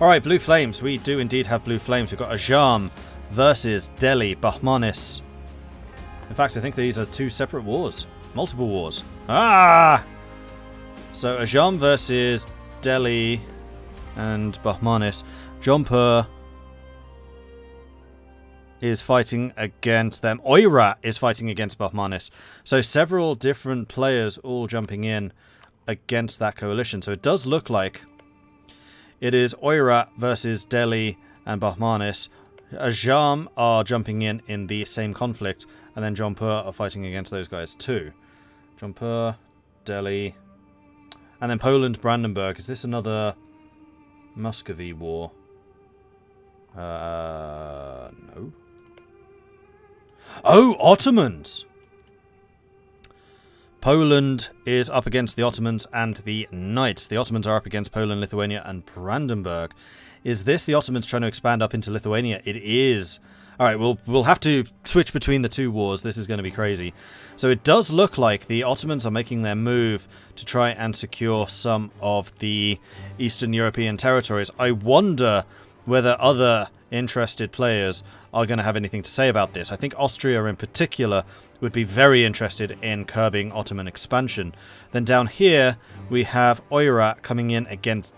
Alright, Blue Flames. We do indeed have Blue Flames. We've got Ajam versus Delhi, Bahmanis. In fact, I think these are two separate wars. Multiple wars. Ah! So Ajam versus Delhi and Bahmanis. Jampur is fighting against them. Oirat is fighting against Bahmanis. So several different players all jumping in against that coalition. So it does look like it is Oirat versus Delhi and Bahmanis. Ajam are jumping in the same conflict, and then Jampur are fighting against those guys too. Jampur, Delhi, and then Poland, Brandenburg. Is this another Muscovy war? No. Oh, Ottomans! Poland is up against the Ottomans and the Knights. The Ottomans are up against Poland, Lithuania, and Brandenburg. Is this the Ottomans trying to expand up into Lithuania? It is. Alright, we'll have to switch between the two wars. This is going to be crazy. So it does look like the Ottomans are making their move to try and secure some of the Eastern European territories. I wonder whether other interested players are going to have anything to say about this. I think Austria in particular would be very interested in curbing Ottoman expansion. Then down here we have Oirat coming in against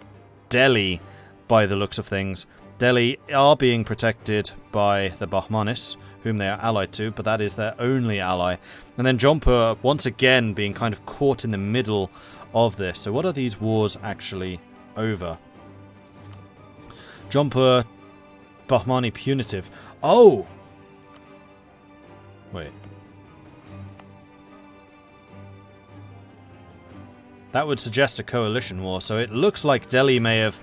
Delhi by the looks of things. Delhi are being protected by the Bahmanis, whom they are allied to, but that is their only ally. And then Jampur once again being kind of caught in the middle of this. So what are these wars actually over? Jampur, Bahmani punitive. Oh! Wait. That would suggest a coalition war, so it looks like Delhi may have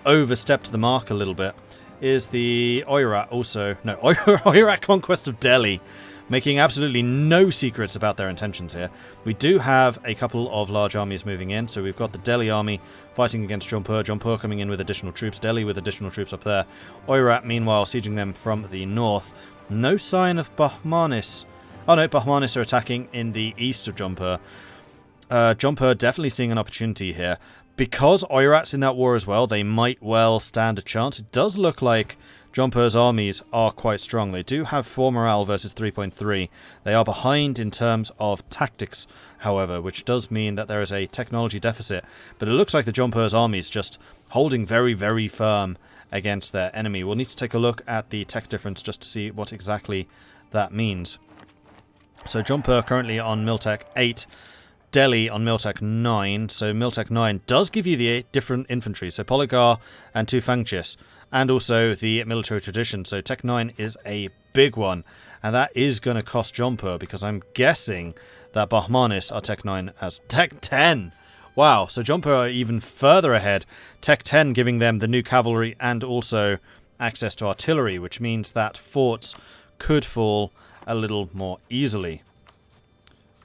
overstepped the mark a little bit. Is the Oirat also... No, Oirat conquest of Delhi, making absolutely no secrets about their intentions here. We do have a couple of large armies moving in, so we've got the Delhi army fighting against Jampur, Jampur coming in with additional troops, Delhi with additional troops up there, Oirat meanwhile sieging them from the north. No sign of Bahmanis. Oh no, Bahmanis are attacking in the east of Jampur. Jampur definitely seeing an opportunity here. Because Oirat's in that war as well, they might well stand a chance. It does look like Jampur's armies are quite strong. They do have 4 morale versus 3.3. They are behind in terms of tactics, however, which does mean that there is a technology deficit. But it looks like the Jampur's armies just holding very, very firm against their enemy. We'll need to take a look at the tech difference just to see what exactly that means. So Jampur currently on Miltech 8. Delhi on Miltech 9, so Miltech 9 does give you the 8 different infantry, so Polygar and 2 Fangchis, and also the military tradition, so Tech 9 is a big one, and that is going to cost Jampur, because I'm guessing that Bahmanis are Tech 9 as Tech 10. Wow, so Jampur are even further ahead, Tech 10 giving them the new cavalry and also access to artillery, which means that forts could fall a little more easily.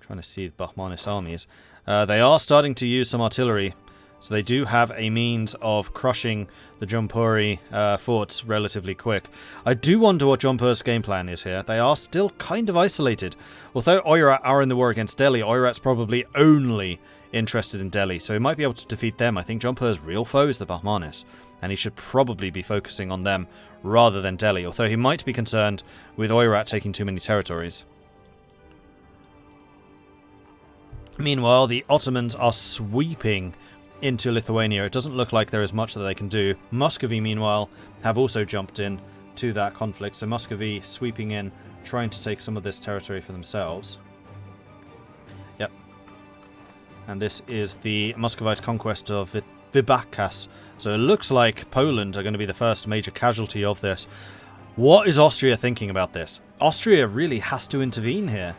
Trying to see the Bahmanis armies. They are starting to use some artillery, so they do have a means of crushing the Jampuri forts relatively quick. I do wonder what Jampur's game plan is here. They are still kind of isolated. Although Oirat are in the war against Delhi, Oirat's probably only interested in Delhi, so he might be able to defeat them. I think Jampur's real foe is the Bahmanis, and he should probably be focusing on them rather than Delhi, although he might be concerned with Oirat taking too many territories. Meanwhile, the Ottomans are sweeping into Lithuania. It doesn't look like there is much that they can do. Muscovy, meanwhile, have also jumped in to that conflict. So Muscovy sweeping in, trying to take some of this territory for themselves. Yep. And this is the Muscovite conquest of Vybakas. So it looks like Poland are going to be the first major casualty of this. What is Austria thinking about this? Austria really has to intervene here.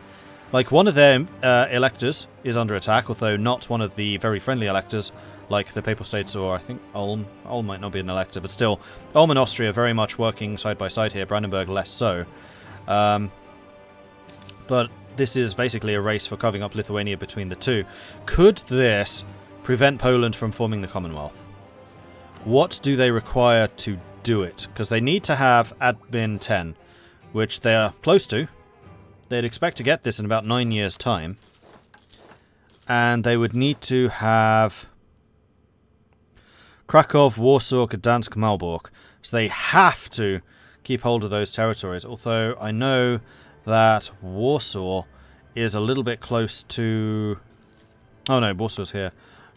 Like, one of their electors is under attack, although not one of the very friendly electors, like the Papal States or I think Ulm. Ulm might not be an elector, but still, Ulm and Austria very much working side by side here, Brandenburg less so. But this is basically a race for covering up Lithuania between the two. Could this prevent Poland from forming the Commonwealth? What do they require to do it? Because they need to have admin 10, which they are close to. They'd expect to get this in about 9 years' time. And they would need to have Krakow, Warsaw, Gdansk, Malbork. So they have to keep hold of those territories. Although I know that Warsaw is a little bit close to... Oh no, Warsaw's here.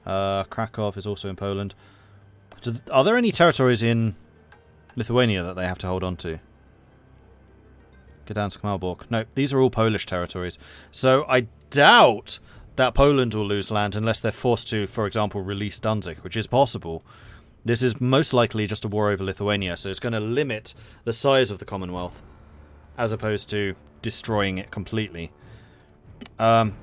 Krakow is also in Poland. So are there any territories in Lithuania that they have to hold on to? Gdansk, Malbork. No, these are all Polish territories. So I doubt that Poland will lose land unless they're forced to, for example, release Danzig, which is possible. This is most likely just a war over Lithuania, so it's going to limit the size of the Commonwealth as opposed to destroying it completely. But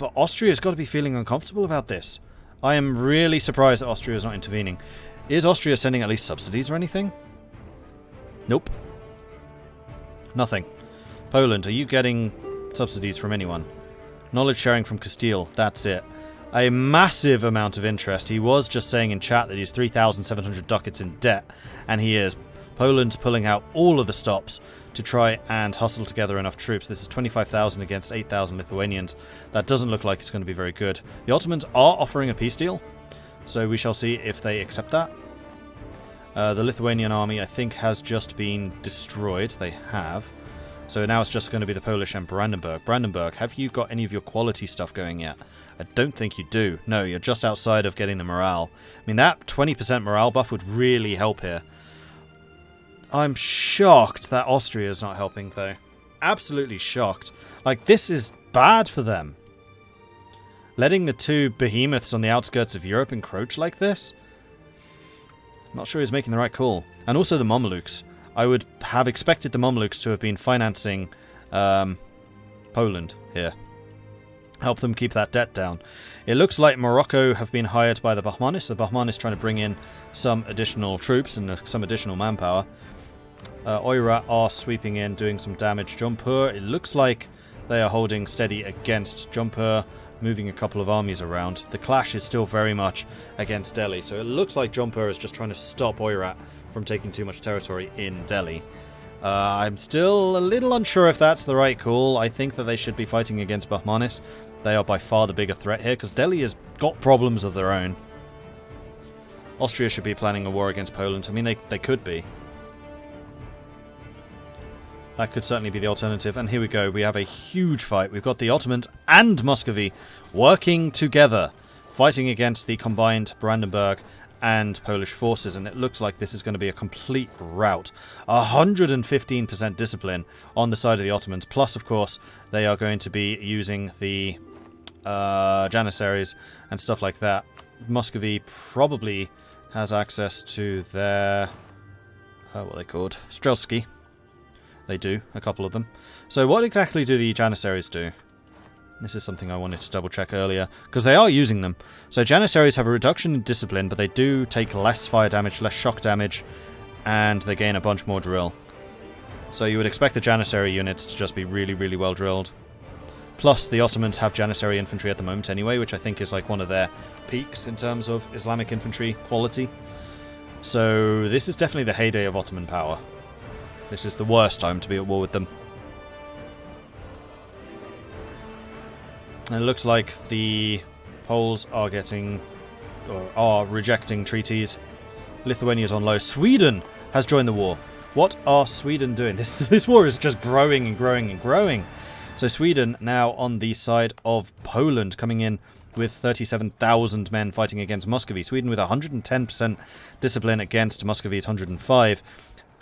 Austria's got to be feeling uncomfortable about this. I am really surprised that Austria is not intervening. Is Austria sending at least subsidies or anything? Nope. Nothing. Poland, are you getting subsidies from anyone? Knowledge sharing from Castile, that's it. A massive amount of interest. He was just saying in chat that he's 3,700 ducats in debt, and he is. Poland's pulling out all of the stops to try and hustle together enough troops. This is 25,000 against 8,000 Lithuanians. That doesn't look like it's going to be very good. The Ottomans are offering a peace deal, so we shall see if they accept that. The Lithuanian army, I think, has just been destroyed. They have. So now it's just going to be the Polish and Brandenburg. Brandenburg, have you got any of your quality stuff going yet? I don't think you do. No, you're just outside of getting the morale. I mean, that 20% morale buff would really help here. I'm shocked that Austria is not helping, though. Absolutely shocked. Like, this is bad for them. Letting the two behemoths on the outskirts of Europe encroach like this? Not sure he's making the right call. And also the Mamelukes. I would have expected the Mamelukes to have been financing Poland here. Help them keep that debt down. It looks like Morocco have been hired by the Bahmanis. The Bahmanis trying to bring in some additional troops and some additional manpower. Oirat are sweeping in, doing some damage. Jampur, it looks like they are holding steady against Jampur, moving a couple of armies around. The clash is still very much against Delhi, so it looks like Jampur is just trying to stop Oirat from taking too much territory in Delhi. I'm still a little unsure if that's the right call. I think that they should be fighting against Bahmanis. They are by far the bigger threat here, because Delhi has got problems of their own. Austria should be planning a war against Poland. I mean, they could be. That could certainly be the alternative. And here we go. We have a huge fight. We've got the Ottomans and Muscovy working together, fighting against the combined Brandenburg and Polish forces, and it looks like this is going to be a complete rout. 115% discipline on the side of the Ottomans, plus of course they are going to be using the Janissaries and stuff like that. Muscovy probably has access to their what are they called? Strelski. They do, a couple of them. So what exactly do the Janissaries do? This is something I wanted to double check earlier, because they are using them. So Janissaries have a reduction in discipline, but they do take less fire damage, less shock damage, and they gain a bunch more drill. So you would expect the Janissary units to just be really, really well drilled. Plus, the Ottomans have Janissary infantry at the moment anyway, which I think is like one of their peaks in terms of Islamic infantry quality. So this is definitely the heyday of Ottoman power. This is the worst time to be at war with them. And it looks like the Poles are rejecting treaties. Lithuania's on low. Sweden has joined the war. What are Sweden doing? This war is just growing and growing and growing. So Sweden now on the side of Poland, coming in with 37,000 men fighting against Muscovy. Sweden with 110% discipline against Muscovy's 105.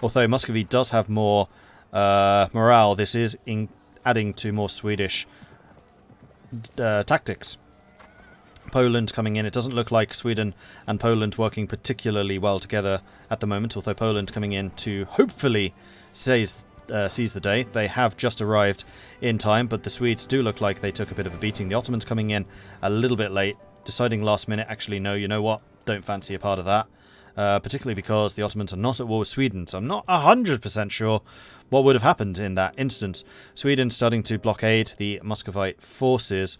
Although Muscovy does have more morale, this is adding to more Swedish tactics. Poland coming in. It doesn't look like Sweden and Poland working particularly well together at the moment, although Poland coming in to hopefully seize the day. They have just arrived in time, but the Swedes do look like they took a bit of a beating. The Ottomans coming in a little bit late, deciding last minute, actually, no, you know what, don't fancy a part of that. Particularly because the Ottomans are not at war with Sweden, so I'm not 100% sure what would have happened in that instance. Sweden starting to blockade the Muscovite forces.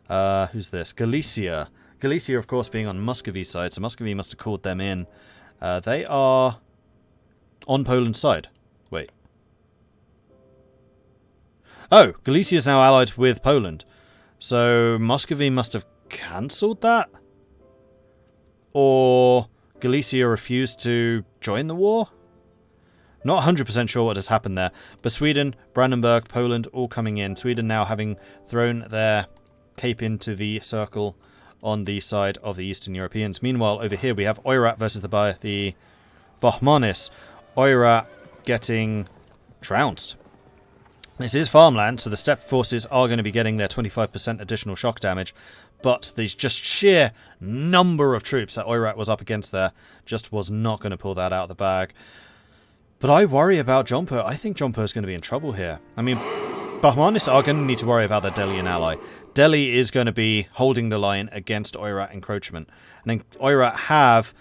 Who's this? Galicia. Galicia, of course, being on Muscovy's side, so Muscovy must have called them in. They are on Poland's side. Wait. Oh, Galicia is now allied with Poland. So Muscovy must have cancelled that? Or Galicia refused to join the war? Not 100% sure what has happened there. But Sweden, Brandenburg, Poland all coming in. Sweden now having thrown their cape into the circle on the side of the Eastern Europeans. Meanwhile, over here we have Oirat versus the Bahmanis. Oirat getting trounced. This is farmland, so the steppe forces are going to be getting their 25% additional shock damage, but the just sheer number of troops that Oirat was up against there just was not going to pull that out of the bag. But I worry about Jompo. I think Jompo is going to be in trouble here. I mean, Bahmanis are going to need to worry about their Delian ally. Delhi is going to be holding the line against Oirat encroachment. And then Oirat have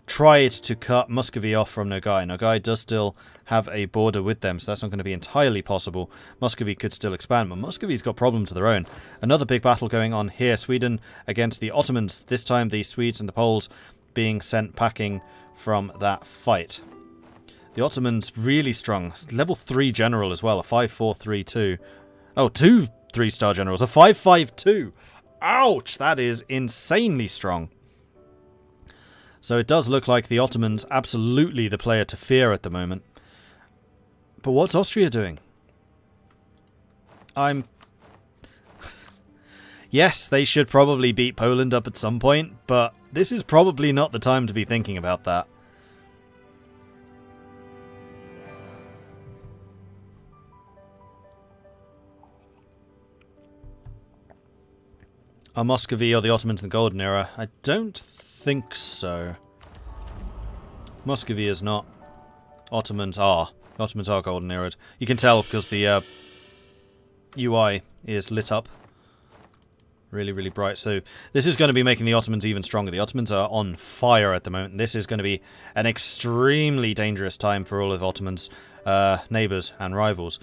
tried to cut Muscovy off from Nogai. Nogai does still have a border with them, so that's not going to be entirely possible. Muscovy could still expand, but Muscovy's got problems of their own. Another big battle going on here. Sweden against the Ottomans. This time the Swedes and the Poles being sent packing from that fight. The Ottomans really strong. Level 3 general as well. A 5-4-3-2. Oh, 2 3-star generals. A 5-5-2. Ouch! That is insanely strong. So it does look like the Ottomans absolutely the player to fear at the moment. But what's Austria doing? Yes, they should probably beat Poland up at some point, but this is probably not the time to be thinking about that. Are Muscovy or the Ottomans in the Golden Era? I don't think so. Muscovy is not. Ottomans are. Ottomans are Golden Era. You can tell because the UI is lit up. Really, really bright. So this is going to be making the Ottomans even stronger. The Ottomans are on fire at the moment. This is going to be an extremely dangerous time for all of Ottomans' neighbours and rivals.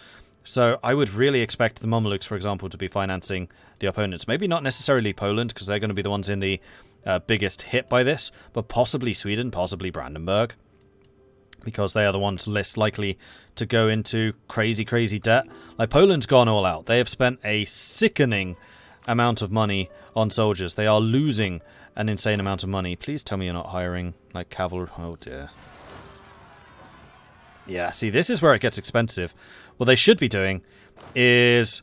So I would really expect the Mamelukes, for example, to be financing the opponents. Maybe not necessarily Poland, because they're going to be the ones in the biggest hit by this, but possibly Sweden, possibly Brandenburg, because they are the ones less likely to go into crazy, crazy debt. Like, Poland's gone all out. They have spent a sickening amount of money on soldiers. They are losing an insane amount of money. Please tell me you're not hiring, like, cavalry. Oh, dear. Yeah, see, this is where it gets expensive. What they should be doing is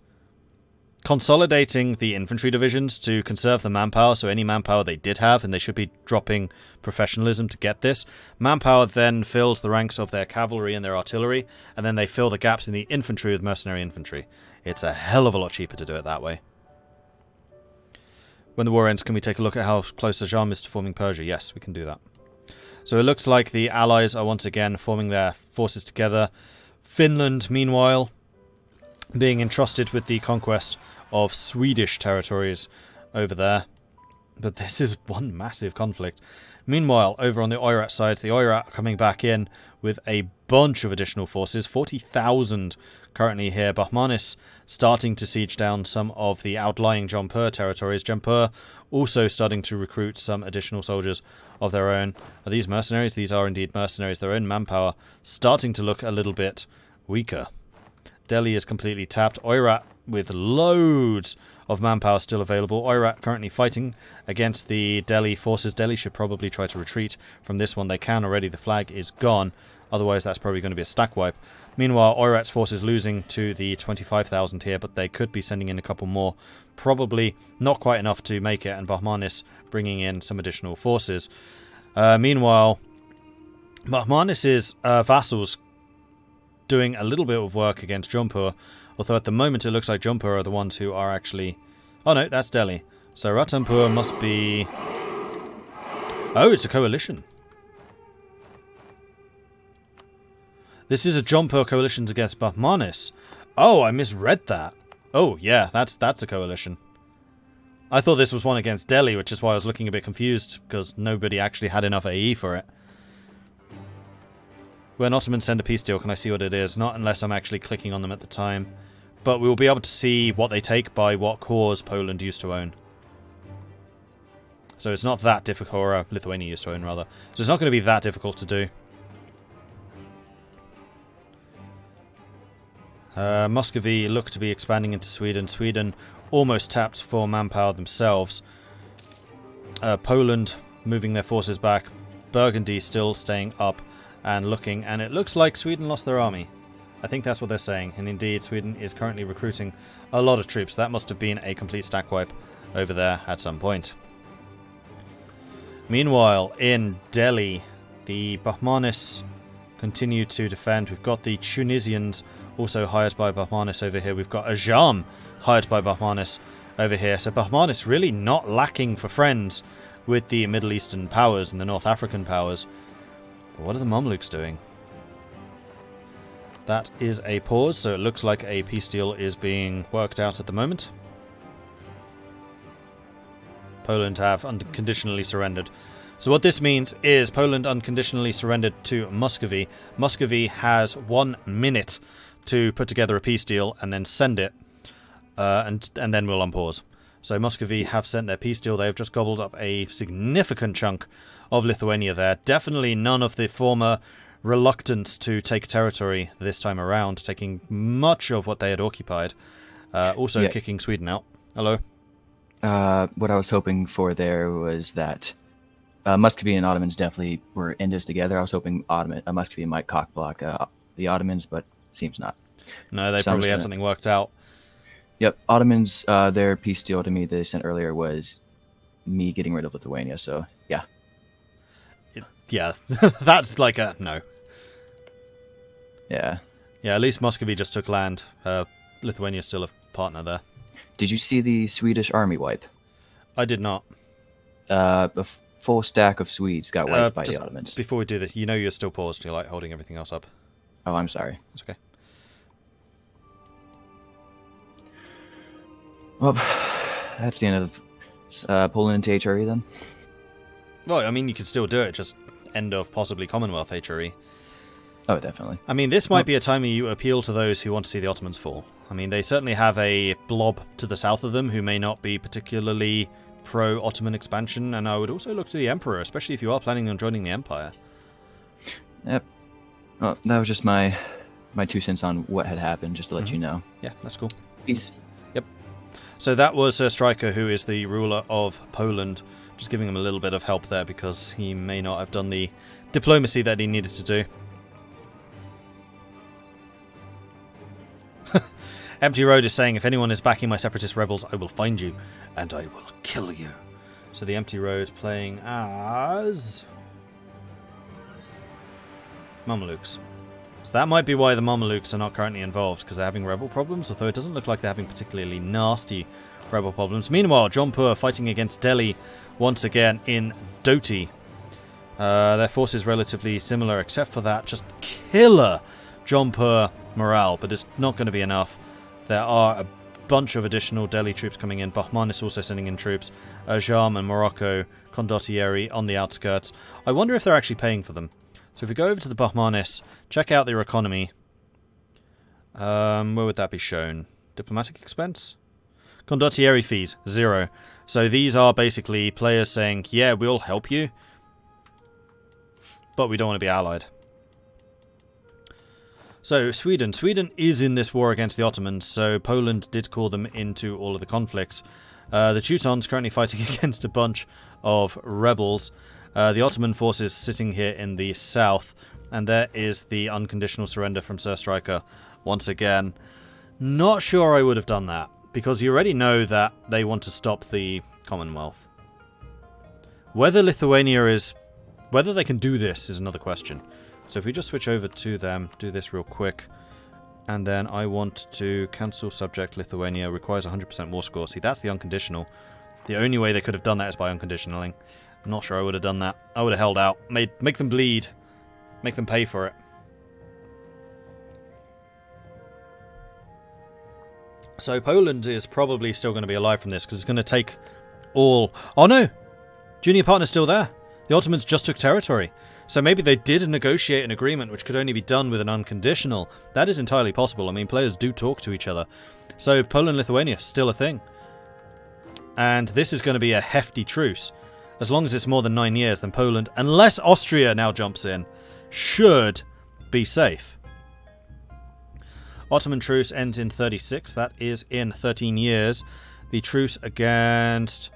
consolidating the infantry divisions to conserve the manpower, so any manpower they did have, and they should be dropping professionalism to get this. Manpower then fills the ranks of their cavalry and their artillery, and then they fill the gaps in the infantry with mercenary infantry. It's a hell of a lot cheaper to do it that way. When the war ends, can we take a look at how close Ajam is to forming Persia? Yes, we can do that. So it looks like the Allies are once again forming their forces together. Finland, meanwhile, being entrusted with the conquest of Swedish territories over there. But this is one massive conflict. Meanwhile, over on the Oirat side, the Oirat coming back in with a bunch of additional forces. 40,000 currently here. Bahmanis starting to siege down some of the outlying Jampur territories. Jampur also starting to recruit some additional soldiers of their own. Are these mercenaries? These are indeed mercenaries. Their own manpower starting to look a little bit weaker. Delhi is completely tapped. Oirat with loads of manpower still available. Oirat currently fighting against the Delhi forces. Delhi should probably try to retreat from this one. They can already. The flag is gone. Otherwise, that's probably going to be a stack wipe. Meanwhile, Oirat's forces losing to the 25,000 here, but they could be sending in a couple more. Probably not quite enough to make it, and Bahmanis bringing in some additional forces. Meanwhile, Bahmanis' vassals doing a little bit of work against Jampur, although at the moment it looks like Jampur are the ones who are actually... Oh no, that's Delhi. So Ratampur must be... Oh, it's a coalition. This is a Jampur coalition against Bahmanis. Oh, I misread that. Oh, yeah, that's a coalition. I thought this was one against Delhi, which is why I was looking a bit confused, because nobody actually had enough AE for it. When Ottomans send a peace deal, can I see what it is? Not unless I'm actually clicking on them at the time. But we will be able to see what they take by what cause Poland used to own. So it's not that difficult, or Lithuania used to own, rather. So it's not going to be that difficult to do. Muscovy look to be expanding into Sweden. Sweden almost tapped for manpower themselves. Poland moving their forces back. Burgundy still staying up and looking, and it looks like Sweden lost their army. I think that's what they're saying, and indeed Sweden is currently recruiting a lot of troops. That must have been a complete stack wipe over there at some point. Meanwhile, in Delhi, the Bahmanis continue to defend. We've got the Tunisians also hired by Bahmanis over here. We've got Ajam hired by Bahmanis over here. So Bahmanis really not lacking for friends with the Middle Eastern powers and the North African powers. But what are the Mamluks doing? That is a pause, so it looks like a peace deal is being worked out at the moment. Poland have unconditionally surrendered. So what this means is Poland unconditionally surrendered to Muscovy. Muscovy has 1 minute to put together a peace deal and then send it, and then we'll unpause. So Muscovy have sent their peace deal. They've just gobbled up a significant chunk of Lithuania there. Definitely none of the former reluctance to take territory this time around, taking much of what they had occupied. Also kicking Sweden out. Hello. What I was hoping for there was that Muscovy and Ottomans definitely were in this together. I was hoping Muscovy might cockblock the Ottomans, but seems not. No, they probably had something worked out. Yep, Ottomans, their peace deal to me they sent earlier was me getting rid of Lithuania, so yeah. Yeah, that's like a no. Yeah. Yeah, at least Muscovy just took land. Lithuania's still a partner there. Did you see the Swedish army wipe? I did not. A full stack of Swedes got wiped by the Ottomans. Before we do this, you know you're still paused. You're like holding everything else up. Oh, I'm sorry. It's okay. Well, that's the end of Poland into HRE then. Well, I mean, you can still do it, just end of possibly Commonwealth HRE. Oh, definitely. I mean, this might be a time where you appeal to those who want to see the Ottomans fall. I mean, they certainly have a blob to the south of them who may not be particularly pro-Ottoman expansion, and I would also look to the Emperor, especially if you are planning on joining the Empire. Yep. Well, that was just my 2 cents on what had happened, just to let you know. Yeah, that's cool. Peace. Yep. So that was Stryker, who is the ruler of Poland. Just giving him a little bit of help there because he may not have done the diplomacy that he needed to do. Empty Road is saying, if anyone is backing my separatist rebels, I will find you and I will kill you. So the Empty Road playing as Mamelukes. So that might be why the Mamelukes are not currently involved, because they're having rebel problems, although it doesn't look like they're having particularly nasty rebel problems. Meanwhile, Jaunpur fighting against Delhi once again in Doti. Their force is relatively similar, except for that just killer Jaunpur morale, but it's not going to be enough. There are a bunch of additional Delhi troops coming in. Bahman is also sending in troops. Ajam and Morocco, Condottieri on the outskirts. I wonder if they're actually paying for them. So if we go over to the Bahmanis, check out their economy. Where would that be shown? Diplomatic expense? Condottieri fees, 0. So these are basically players saying, yeah, we'll help you, but we don't want to be allied. So Sweden is in this war against the Ottomans, so Poland did call them into all of the conflicts. The Teutons currently fighting against a bunch of rebels. The Ottoman forces sitting here in the south, and there is the unconditional surrender from Sir Stryker once again. Not sure I would have done that, because you already know that they want to stop the Commonwealth. Whether they can do this is another question. So if we just switch over to them, do this real quick, and then I want to cancel subject Lithuania, requires 100% war score. See, that's the unconditional. The only way they could have done that is by unconditionaling. I'm not sure I would have done that. I would have held out. Make them bleed. Make them pay for it. So Poland is probably still going to be alive from this, because it's going to take all... Oh no! Junior partner's still there. The Ottomans just took territory. So maybe they did negotiate an agreement which could only be done with an unconditional. That is entirely possible. I mean, players do talk to each other. So Poland-Lithuania, still a thing. And this is going to be a hefty truce. As long as it's more than 9 years, then Poland, unless Austria now jumps in, should be safe. Ottoman truce ends in 36. That is in 13 years. The truce against